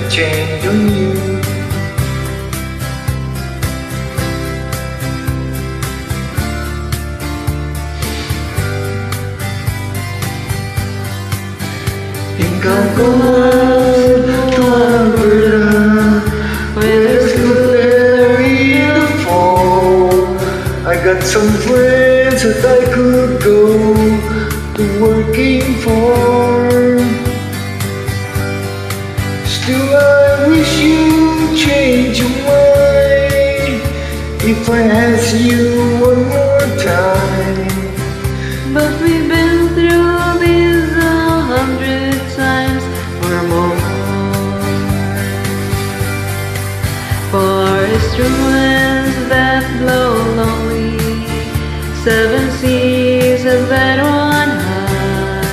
change on you. Ikaw ko tuwang wala, where there's good rain to fall. I got some friends that I could go to working for. Still I wish you change your mind if I ask you one more time. But we've been through this 100 times or more. Forest winds that blow lonely, 7 seas that run high.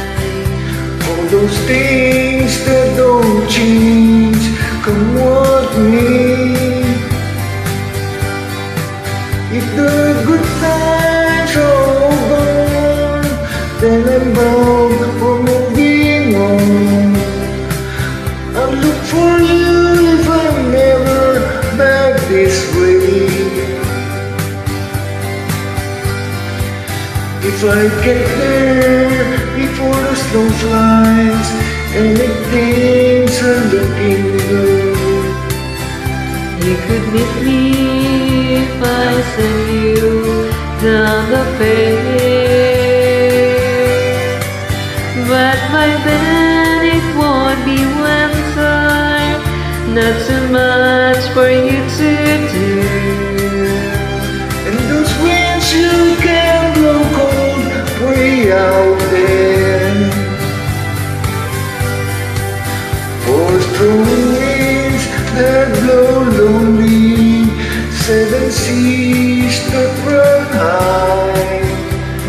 All those things that don't change come what may. If the good times are all gone, then I'm bound for moving on. I'll look for you if I'm never back this way. If I get there before the snow flies and the things are looking good, You could meet me if I send you down the fair. But by then it won't be winter, not too much for you to do. and those winds you can blow cold way out there. For strong winds that blow lonely, 7 seas that run high.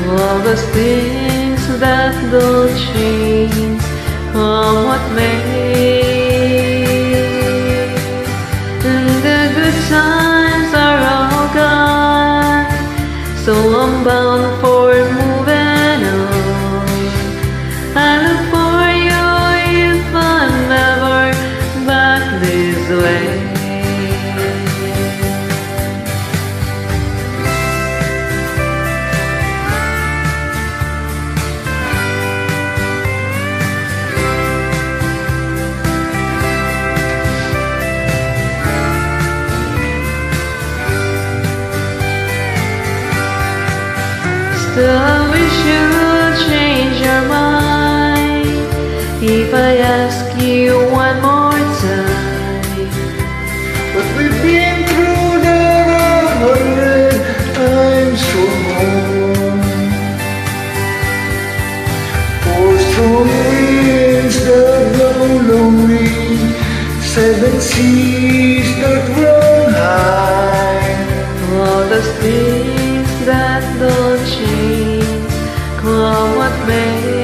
All those things that don't change, come what may. And the good times are all gone, so I'm bound for moving on. I look for you if I'm never back this way. Still I wish you would change your mind if I ask you one more time. But we've been through that 100 times or more. For strong winds that blow lonely, 7 seas that run high. All those things that don't change, come what may.